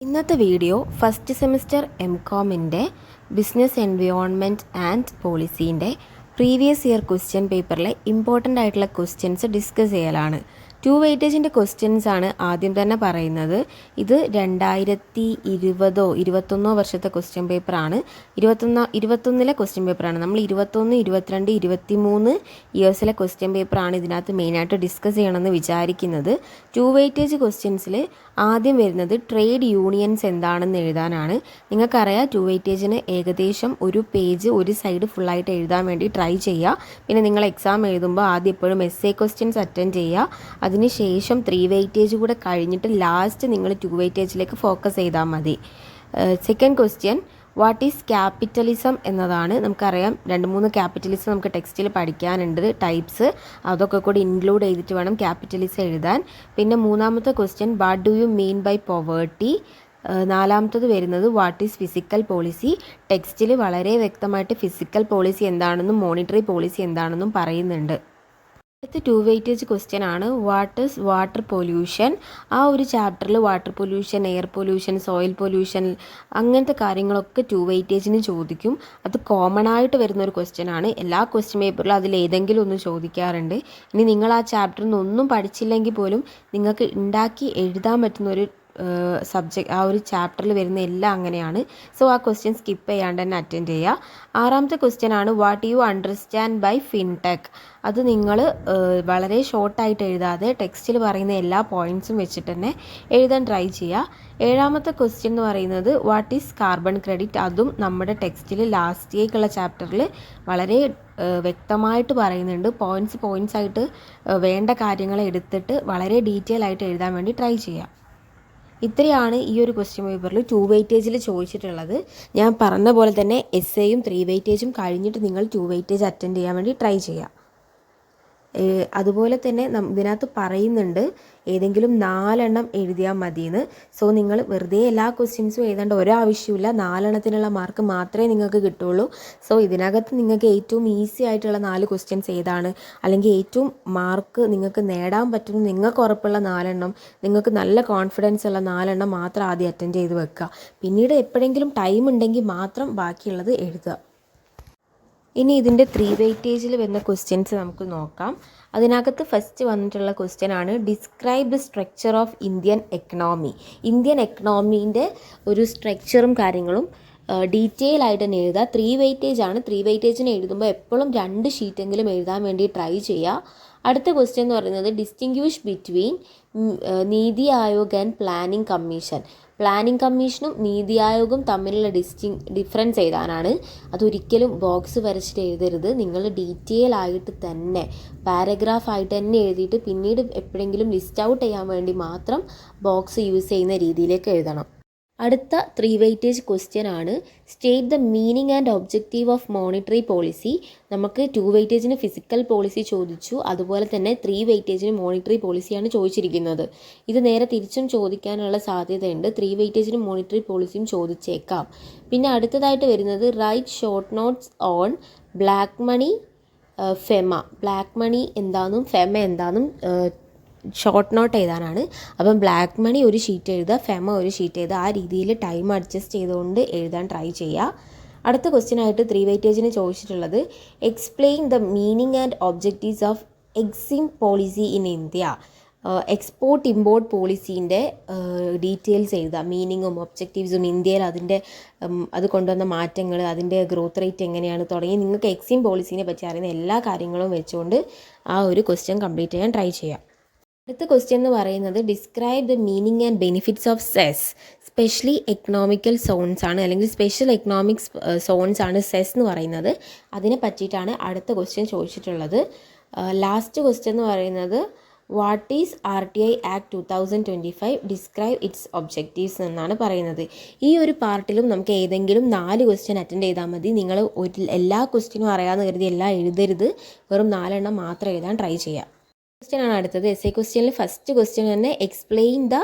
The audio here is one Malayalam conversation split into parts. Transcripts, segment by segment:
ഇന്നത്തെ വീഡിയോ ഫസ്റ്റ് സെമിസ്റ്റർ എംകോമിൻ്റെ ബിസിനസ് എൻവയോൺമെൻറ്റ് ആൻഡ് പോളിസീൻ്റെ പ്രീവിയസ് ഇയർ ക്വസ്റ്റ്യൻ പേപ്പറിലെ ഇമ്പോർട്ടൻ്റ് ആയിട്ടുള്ള ക്വസ്റ്റ്യൻസ് ഡിസ്കസ് ചെയ്യലാണ്. 2 വെയിറ്റേജിൻ്റെ ക്വസ്റ്റ്യൻസ് ആണ് ആദ്യം തന്നെ പറയുന്നത്. ഇത് 2020-21 വർഷത്തെ ക്വസ്റ്റ്യൻ പേപ്പറാണ്. 21-ലെ ക്വസ്റ്റ്യൻ പേപ്പറാണ്. നമ്മൾ 21, 22, 23 ഇയേഴ്സിലെ ക്വസ്റ്റ്യൻ പേപ്പറാണ് ഇതിനകത്ത് മെയിനായിട്ട് ഡിസ്കസ് ചെയ്യണമെന്ന് വിചാരിക്കുന്നത്. 2 വെയിറ്റേജ് ക്വസ്റ്റ്യൻസിൽ ആദ്യം വരുന്നത് ട്രേഡ് യൂണിയൻസ് എന്താണെന്ന് എഴുതാനാണ്. നിങ്ങൾക്കറിയാം 2 വെയിറ്റേജിന് ഏകദേശം ഒരു പേജ് ഒരു സൈഡ് ഫുള്ളായിട്ട് എഴുതാൻ വേണ്ടി ട്രൈ ചെയ്യുക. പിന്നെ നിങ്ങൾ എക്സാം എഴുതുമ്പോൾ ആദ്യം എപ്പോഴും എസ്സേ ക്വസ്റ്റ്യൻസ് അറ്റൻഡ് ചെയ്യുക. അതിനുശേഷം 3 വെയിറ്റേജ് കൂടെ കഴിഞ്ഞിട്ട് ലാസ്റ്റ് നിങ്ങൾ 2 വെയിറ്റേജിലേക്ക് ഫോക്കസ് ചെയ്താൽ മതി. Second question what is capitalism എന്നതാണ്. നമുക്കറിയാം 2-3 ക്യാപിറ്റലിസം നമുക്ക് ടെക്സ്റ്റിൽ പഠിക്കാനുണ്ട്, ടൈപ്സ്, അതൊക്കെ കൂടി ഇൻക്ലൂഡ് ചെയ്തിട്ട് വേണം ക്യാപിറ്റലിസം എഴുതാൻ. പിന്നെ മൂന്നാമത്തെ question what do you mean by poverty. നാലാമത്തത് വരുന്നത് വാട്ട് ഈസ് ഫിസിക്കൽ പോളിസി. ടെക്സ്റ്റിൽ വളരെ വ്യക്തമായിട്ട് ഫിസിക്കൽ പോളിസി എന്താണെന്നും മോണിറ്ററി പോളിസി എന്താണെന്നും പറയുന്നുണ്ട്. അടുത്ത 2 വെയിറ്റേജ് ക്വസ്റ്റ്യൻ ആണ് വാട്ട് ഈസ് വാട്ടർ പൊല്യൂഷൻ. ആ ഒരു ചാപ്റ്ററിൽ water pollution, air pollution, soil pollution അങ്ങനത്തെ കാര്യങ്ങളൊക്കെ 2 വെയിറ്റേജിന് ചോദിക്കും. അത് കോമൺ ആയിട്ട് വരുന്നൊരു ക്വസ്റ്റ്യൻ ആണ്. എല്ലാ ക്വസ്റ്റ്യൻ പേപ്പറിലും അതിലേതെങ്കിലും ഒന്ന് ചോദിക്കാറുണ്ട്. ഇനി നിങ്ങൾ ആ ചാപ്റ്ററിൽ നിന്നൊന്നും പഠിച്ചില്ലെങ്കിൽ പോലും നിങ്ങൾക്ക് ഉണ്ടാക്കി എഴുതാൻ പറ്റുന്നൊരു സബ്ജക്റ്റ് ആ ഒരു ചാപ്റ്ററിൽ വരുന്ന എല്ലാം അങ്ങനെയാണ്. സോ ആ ക്വസ്റ്റ്യൻ സ്കിപ്പ് ചെയ്യാണ്ട് തന്നെ അറ്റൻഡ് ചെയ്യുക. ആറാമത്തെ ക്വസ്റ്റ്യൻ ആണ് what you understand by fintech. അത് നിങ്ങൾ വളരെ ഷോർട്ടായിട്ട് എഴുതാതെ ടെക്സ്റ്റിൽ പറയുന്ന എല്ലാ പോയിൻറ്റ്സും വെച്ചിട്ട് തന്നെ എഴുതാൻ ട്രൈ ചെയ്യുക. ഏഴാമത്തെ ക്വസ്റ്റ്യൻ എന്ന് പറയുന്നത് വാട്ട് ഈസ് കാർബൺ ക്രെഡിറ്റ്. അതും നമ്മുടെ ടെക്സ്റ്റിൽ ലാസ്റ്റിലേക്കുള്ള ചാപ്റ്ററിൽ വളരെ വ്യക്തമായിട്ട് പറയുന്നുണ്ട്. പോയിൻറ്റ്സ് ആയിട്ട് വേണ്ട കാര്യങ്ങൾ എടുത്തിട്ട് വളരെ ഡീറ്റെയിൽ ആയിട്ട് എഴുതാൻ വേണ്ടി ട്രൈ ചെയ്യുക. ഇത്രയാണ് ഈ ഒരു ക്വസ്റ്റ്യൻ പേപ്പറിൽ 2 വെയിറ്റേജിൽ ചോദിച്ചിട്ടുള്ളത്. ഞാൻ പറഞ്ഞ പോലെ തന്നെ എസ്സേയും 3 വെയിറ്റേജും കഴിഞ്ഞിട്ട് നിങ്ങൾ 2 വെയിറ്റേജ് അറ്റൻഡ് ചെയ്യാൻ വേണ്ടി ട്രൈ ചെയ്യുക. അതുപോലെ തന്നെ ഇതിനകത്ത് പറയുന്നുണ്ട് ഏതെങ്കിലും 4 എണ്ണം എഴുതിയാൽ മതിയെന്ന്. സോ നിങ്ങൾ വെറുതെ എല്ലാ ക്വസ്റ്റ്യൻസും എഴുതേണ്ട ഒരാവശ്യമില്ല. 4 എണ്ണത്തിനുള്ള മാർക്ക് മാത്രമേ നിങ്ങൾക്ക് കിട്ടുള്ളൂ. സോ ഇതിനകത്ത് നിങ്ങൾക്ക് ഏറ്റവും ഈസി ആയിട്ടുള്ള 4 ക്വസ്റ്റ്യൻസ് ഏതാണ്, അല്ലെങ്കിൽ ഏറ്റവും മാർക്ക് നിങ്ങൾക്ക് നേടാൻ പറ്റുന്ന നിങ്ങൾക്ക് ഉറപ്പുള്ള 4 എണ്ണം, നിങ്ങൾക്ക് നല്ല കോൺഫിഡൻസ് ഉള്ള 4 എണ്ണം മാത്രം ആദ്യം അറ്റൻഡ് ചെയ്ത് വെക്കുക. പിന്നീട് എപ്പോഴെങ്കിലും ടൈം ഉണ്ടെങ്കിൽ മാത്രം ബാക്കിയുള്ളത് എഴുതുക. ഇനി ഇതിൻ്റെ 3 വെയിറ്റേജിൽ വരുന്ന ക്വസ്റ്റ്യൻസ് നമുക്ക് നോക്കാം. അതിനകത്ത് ഫസ്റ്റ് വന്നിട്ടുള്ള ക്വസ്റ്റ്യൻ ആണ് describe the structure of Indian economy. Indian എക്കണോമീൻ്റെ ഒരു സ്ട്രക്ചറും കാര്യങ്ങളും ഡീറ്റെയിൽ ആയിട്ട് തന്നെ എഴുതുക. 3 വെയിറ്റേജ് ആണ്. 3 വെയിറ്റേജിന് എഴുതുമ്പോൾ എപ്പോഴും 2 ഷീറ്റെങ്കിലും എഴുതാൻ വേണ്ടി ട്രൈ ചെയ്യുക. അടുത്ത ക്വസ്റ്റ്യൻ എന്ന് പറയുന്നത് distinguish between NITI Aayog and planning commission. Planning കമ്മീഷനും നീതി ആയോഗും തമ്മിലുള്ള ഡിഫറൻസ് എഴുതാനാണ്. അതൊരിക്കലും ബോക്സ് വരച്ചിട്ട് എഴുതരുത്. നിങ്ങൾ ഡീറ്റെയിൽ ആയിട്ട് തന്നെ പാരഗ്രാഫ് ആയിട്ട് തന്നെ എഴുതിയിട്ട് പിന്നീട് എപ്പോഴെങ്കിലും ലിസ്റ്റ് ഔട്ട് ചെയ്യാൻ വേണ്ടി മാത്രം ബോക്സ് യൂസ് ചെയ്യുന്ന രീതിയിലേക്ക് എഴുതണം. അടുത്ത 3 വെയിറ്റേജ് ക്വസ്റ്റ്യൻ ആണ് state the meaning and objective of monetary policy. നമുക്ക് 2 വെയിറ്റേജിന് ഫിസിക്കൽ പോളിസി ചോദിച്ചു, അതുപോലെ തന്നെ 3 വെയിറ്റേജിന് മോണിറ്ററി പോളിസിയാണ് ചോദിച്ചിരിക്കുന്നത്. ഇത് നേരെ തിരിച്ചും ചോദിക്കാനുള്ള സാധ്യതയുണ്ട്. 3 വെയിറ്റേജിന് മോണിറ്ററി പോളിസിയും ചോദിച്ചേക്കാം. പിന്നെ അടുത്തതായിട്ട് വരുന്നത് write short notes on black money FEMA. Black money എന്താണെന്നും ഫെമ എന്താണെന്നും ഷോർട്ട് നോട്ട് എഴുതാനാണ്. അപ്പം ബ്ലാക്ക് മണി ഒരു ഷീറ്റ് എഴുതുക, ഫെമ ഒരു ഷീറ്റ് എഴുതുക. ആ രീതിയിൽ ടൈം അഡ്ജസ്റ്റ് ചെയ്തുകൊണ്ട് എഴുതാൻ ട്രൈ ചെയ്യുക. അടുത്ത ക്വസ്റ്റ്യൻ ആയിട്ട് 3 വെയിറ്റേജിന് ചോദിച്ചിട്ടുള്ളത് explain the meaning and objectives of EXIM policy in India. Export import പോളിസീൻ്റെ ഡീറ്റെയിൽസ് എഴുതുക, മീനിങ്ങും ഒബ്ജക്റ്റീവ്സും, ഇന്ത്യയിൽ അതിൻ്റെ അത് കൊണ്ടുവന്ന മാറ്റങ്ങൾ, അതിൻ്റെ ഗ്രോത്ത് റേറ്റ് എങ്ങനെയാണ് തുടങ്ങി നിങ്ങൾക്ക് എക്സിം പോളിസീനെ പറ്റി അറിയുന്ന എല്ലാ കാര്യങ്ങളും വെച്ചുകൊണ്ട് ആ ഒരു ക്വസ്റ്റ്യൻ കംപ്ലീറ്റ് ചെയ്യാൻ ട്രൈ ചെയ്യാം. അടുത്ത ക്വസ്റ്റ്യൻ എന്ന് പറയുന്നത് describe the meaning and benefits of SEZ. Specially economical zones ആണ്, അല്ലെങ്കിൽ സ്പെഷ്യൽ എക്കണോമിക്സ് സോൺസ് ആണ് സെസ് എന്ന് പറയുന്നത്. അതിനെ പറ്റിയിട്ടാണ് അടുത്ത ക്വസ്റ്റ്യൻ ചോദിച്ചിട്ടുള്ളത്. ലാസ്റ്റ് ക്വസ്റ്റ്യൻ എന്ന് പറയുന്നത് what is RTI act 2025 describe it's objectives എന്നാണ് പറയുന്നത്. ഈ ഒരു പാർട്ടിലും നമുക്ക് ഏതെങ്കിലും 4 ക്വസ്റ്റ്യൻ അറ്റൻഡ് ചെയ്താൽ മതി. നിങ്ങൾ എല്ലാ ക്വസ്റ്റ്യനും അറിയാമെന്ന് കരുതി എല്ലാം എഴുതരുത്. വെറും 4 എണ്ണം മാത്രം എഴുതാൻ ട്രൈ ചെയ്യാം. ക്വസ്റ്റ്യൻ ആണ് അടുത്തത്. എസ്സേ ക്വസ്റ്റ്യനിൽ ഫസ്റ്റ് ക്വസ്റ്റ്യൻ തന്നെ explain the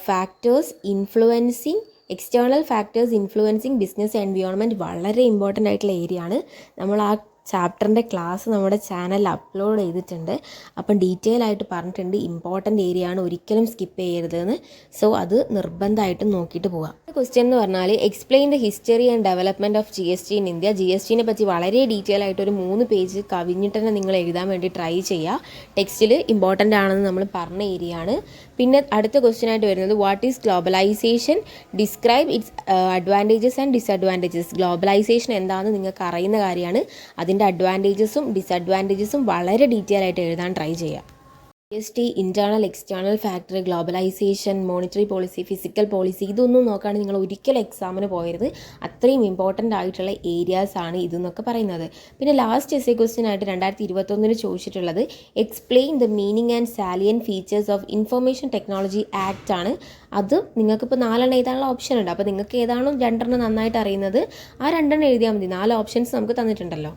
factors influencing external factors influencing business environment. വളരെ ഇമ്പോർട്ടൻ്റ് ആയിട്ടുള്ള ഏരിയ ആണ്. നമ്മൾ ആ ചാപ്റ്ററിൻ്റെ ക്ലാസ് നമ്മുടെ ചാനലിൽ അപ്ലോഡ് ചെയ്തിട്ടുണ്ട്. അപ്പം ഡീറ്റെയിൽ ആയിട്ട് പറഞ്ഞിട്ടുണ്ട്. ഇമ്പോർട്ടൻ്റ് ഏരിയ ആണ്, ഒരിക്കലും സ്കിപ്പ് ചെയ്യരുതെന്ന്. സോ അത് നിർബന്ധമായിട്ടും നോക്കിയിട്ട് പോകാം. ക്വസ്റ്റ്യൻ എന്ന് പറഞ്ഞാൽ explain the history and development of GST in India. GSTനെ പറ്റി വളരെ ഡീറ്റെയിൽ ആയിട്ട് ഒരു 3 പേജ് കവിഞ്ഞിട്ട് തന്നെ നിങ്ങൾ എഴുതാൻ വേണ്ടി ട്രൈ ചെയ്യുക. ടെക്സ്റ്റിൽ ഇമ്പോർട്ടൻ്റ് ആണെന്ന് നമ്മൾ പറഞ്ഞ ഏരിയ ആണ്. പിന്നെ അടുത്ത ക്വസ്റ്റ്യൻ ആയിട്ട് വരുന്നത് what is globalisation, describe its advantages and disadvantages. Globalisation എന്താണെന്ന് നിങ്ങൾക്ക് അറിയുന്ന കാര്യമാണ്. അതിൻ്റെ അഡ്വാൻറ്റേജസും ഡിസഡ്വാൻറ്റേജസും വളരെ ഡീറ്റെയിൽ ആയിട്ട് എഴുതാൻ ട്രൈ ചെയ്യുക. GST, internal external factor, globalisation, monetary policy, fiscal policy, ഇതൊന്നും നോക്കാണ്ട് നിങ്ങൾ ഒരിക്കലും എക്സാമിന് പോയരുത്. അത്രയും ഇമ്പോർട്ടൻ്റ് ആയിട്ടുള്ള ഏരിയാസ് ആണ് ഇതെന്നൊക്കെ പറയുന്നത്. പിന്നെ ലാസ്റ്റ് എസ്സേ ക്വസ്റ്റ്യൻ ആയിട്ട് 2021 ചോദിച്ചിട്ടുള്ളത് explain the meaning and salient features of information technology act ആണ്. അത് നിങ്ങൾക്കിപ്പോൾ 4 എഴുതാനുള്ള ഓപ്ഷൻ ഉണ്ട്. അപ്പോൾ നിങ്ങൾക്ക് ഏതാണോ 2 നന്നായിട്ട് അറിയുന്നത് ആ 2 എഴുതിയാൽ മതി. 4 ഓപ്ഷൻസ് നമുക്ക് തന്നിട്ടുണ്ടല്ലോ.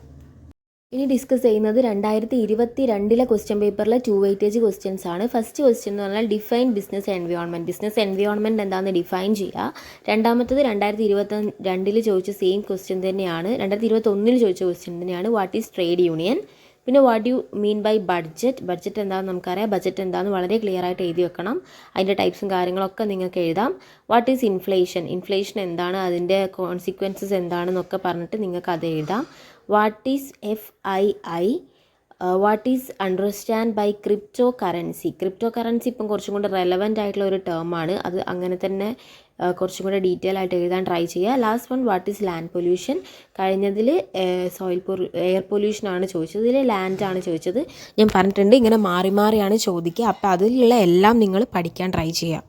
ഇനി ഡിസ്കസ് ചെയ്യുന്നത് 2022 ക്വസ്റ്റ്യൻ പേപ്പറിലെ 2 വെയിറ്റേജ് ക്വസ്റ്റ്യൻസ് ആണ്. ഫസ്റ്റ് ക്വസ്റ്റ്യൻ എന്ന് പറഞ്ഞാൽ define business environment. Business environment എന്താണെന്ന് ഡിഫൈൻ ചെയ്യുക. രണ്ടാമത്തത് 2022 ചോദിച്ച സെയിം ക്വസ്റ്റ്യൻ തന്നെയാണ്, 2021 ചോദിച്ച ക്വസ്റ്റ്യൻ തന്നെയാണ്. What is trade union. പിന്നെ what you mean by budget. Budget എന്താണെന്ന് നമുക്കറിയാം. ബഡ്ജറ്റ് എന്താണെന്ന് വളരെ ക്ലിയർ ആയിട്ട് എഴുതി വെക്കണം. അതിൻ്റെ ടൈപ്സും കാര്യങ്ങളൊക്കെ നിങ്ങൾക്ക് എഴുതാം. What is inflation. ഇൻഫ്ലേഷൻ എന്താണ്, അതിൻ്റെ കോൺസിക്വൻസസ് എന്താണെന്നൊക്കെ പറഞ്ഞിട്ട് നിങ്ങൾക്ക് അത് എഴുതാം. What is FII. What is understand by crypto currency. Crypto currency ഇപ്പം കുറച്ചും കൂടെ റെലവൻ്റ് ആയിട്ടുള്ള ഒരു ടേമാണ്. അത് അങ്ങനെ തന്നെ കുറച്ചും കൂടെ ഡീറ്റെയിൽ ആയിട്ട് എഴുതാൻ ട്രൈ ചെയ്യുക. Last one what is land pollution. കഴിഞ്ഞതിൽ എയർ പൊല്യൂഷനാണ് ചോദിച്ചത്, ഇതിൽ ലാൻഡാണ് ചോദിച്ചത്. ഞാൻ പറഞ്ഞിട്ടുണ്ട് ഇങ്ങനെ മാറി മാറിയാണ് ചോദിക്കുക. അപ്പോൾ അതിലുള്ള എല്ലാം നിങ്ങൾ പഠിക്കാൻ ട്രൈ ചെയ്യുക.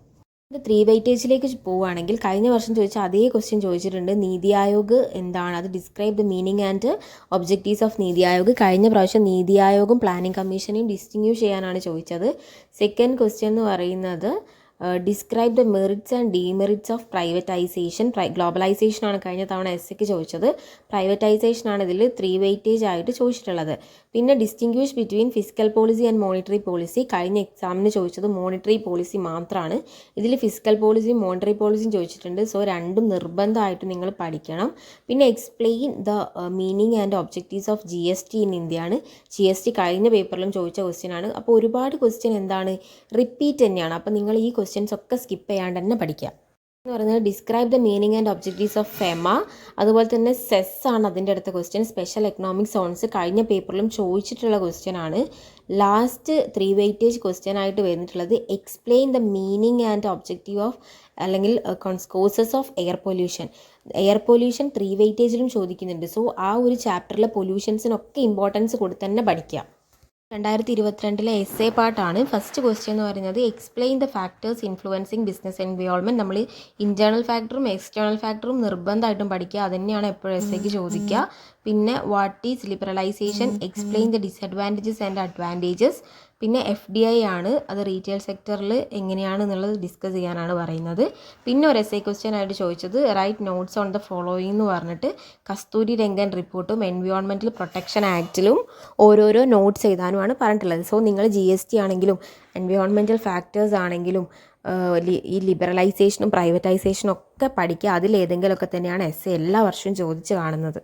3 വെയിറ്റേജിലേക്ക് പോവുകയാണെങ്കിൽ കഴിഞ്ഞ വർഷം ചോദിച്ച അതേ ക്വസ്റ്റ്യൻ ചോദിച്ചിട്ടുണ്ട്. നീതി ആയോഗ് എന്താണ്, അത് describe the meaning and objectives of NITI Aayog. കഴിഞ്ഞ പ്രാവശ്യം നീതി ആയോഗും പ്ലാനിംഗ് കമ്മീഷനെയും ഡിസ്റ്റിങ്വിഷ് ചെയ്യാനാണ് ചോദിച്ചത്. സെക്കൻഡ് ക്വസ്റ്റ്യൻ എന്ന് പറയുന്നത് describe the merits and demerits of privatisation. Globalisation ആണ് കഴിഞ്ഞ തവണ എസ്സേക്ക് ചോദിച്ചത്. പ്രൈവറ്റൈസേഷൻ ആണ് ഇതിൽ 3 വെയിറ്റേജ് ആയിട്ട് ചോദിച്ചിട്ടുള്ളത്. പിന്നെ distinguish between physical policy and monetary policy. കഴിഞ്ഞ എക്സാമിന് ചോദിച്ചത് മോണിറ്ററി പോളിസി മാത്രമാണ്. ഇതിൽ ഫിസിക്കൽ പോളിസിയും മോണിറ്ററി പോളിസിയും ചോദിച്ചിട്ടുണ്ട്. സോ രണ്ടും നിർബന്ധമായിട്ട് നിങ്ങൾ പഠിക്കണം. പിന്നെ explain the meaning and objectives of GST in India ആണ്. GST കഴിഞ്ഞ പേപ്പറിലും ചോദിച്ച ക്വസ്റ്റ്യൻ ആണ്. അപ്പോൾ ഒരുപാട് ക്വസ്റ്റ്യൻ എന്താണ്, റിപ്പീറ്റ് തന്നെയാണ്. അപ്പോൾ നിങ്ങൾ ഈ ക്വസ്റ്റ്യൻസ് ഒക്കെ സ്കിപ്പ് ചെയ്യാണ്ട് തന്നെ പഠിക്കുക. എന്ന് പറയുന്നത് describe the meaning and objectives of FEMA. അതുപോലെ തന്നെ സെസ് ആണ് അതിൻ്റെ അടുത്ത ക്വസ്റ്റ്യൻ. സ്പെഷ്യൽ എക്കണോമിക് സോൺസ് കഴിഞ്ഞ പേപ്പറിലും ചോദിച്ചിട്ടുള്ള ക്വസ്റ്റ്യൻ ആണ്. ലാസ്റ്റ് 3 വെയിറ്റേജ് ക്വസ്റ്റ്യൻ ആയിട്ട് വരുന്നിട്ടുള്ളത് explain the meaning and objective of അല്ലെങ്കിൽ causes of air pollution. Air pollution 3 വെയിറ്റേജിലും ചോദിക്കുന്നുണ്ട്. സോ ആ ഒരു ചാപ്റ്ററിലെ പൊല്യൂഷൻസിനൊക്കെ ഇമ്പോർട്ടൻസ് കൊടുത്ത് തന്നെ പഠിക്കുക. 2022 എസ്സേ പാർട്ടാണ്. ഫസ്റ്റ് ക്വസ്റ്റ്യൻ എന്ന് പറയുന്നത് explain the factors influencing business environment. നമ്മൾ ഇൻറ്റേർണൽ ഫാക്ടറും എക്സ്റ്റേണൽ ഫാക്ടറും നിർബന്ധമായിട്ടും പഠിക്കുക. അതുതന്നെയാണ് എപ്പോഴും എസ്സേക്ക് ചോദിക്കുക. പിന്നെ what is liberalisation, explain the disadvantages and advantages. പിന്നെ FDI ആണ്, അത് റീറ്റെയിൽ സെക്ടറിൽ എങ്ങനെയാണെന്നുള്ളത് ഡിസ്കസ് ചെയ്യാനാണ് പറയുന്നത്. പിന്നെ ഒരു എസ്സേ ക്വസ്റ്റ്യൻ ആയിട്ട് ചോദിച്ചത് write notes on the following എന്ന് പറഞ്ഞിട്ട് കസ്തൂരി രംഗൻ റിപ്പോർട്ടും എൻവയോൺമെൻറ്റൽ പ്രൊട്ടക്ഷൻ ആക്റ്റിലും ഓരോരോ നോട്ട്സ് എഴുതാനുമാണ് പറഞ്ഞിട്ടുള്ളത്. സോ നിങ്ങൾ GST ആണെങ്കിലും എൻവയോൺമെൻറ്റൽ ഫാക്ടേഴ്സ് ആണെങ്കിലും ഈ ലിബറലൈസേഷനും പ്രൈവറ്റൈസേഷനും ഒക്കെ പഠിക്കുക. അതിലേതെങ്കിലുമൊക്കെ തന്നെയാണ് എസ്സേ എല്ലാ വർഷവും ചോദിച്ച് കാണുന്നത്.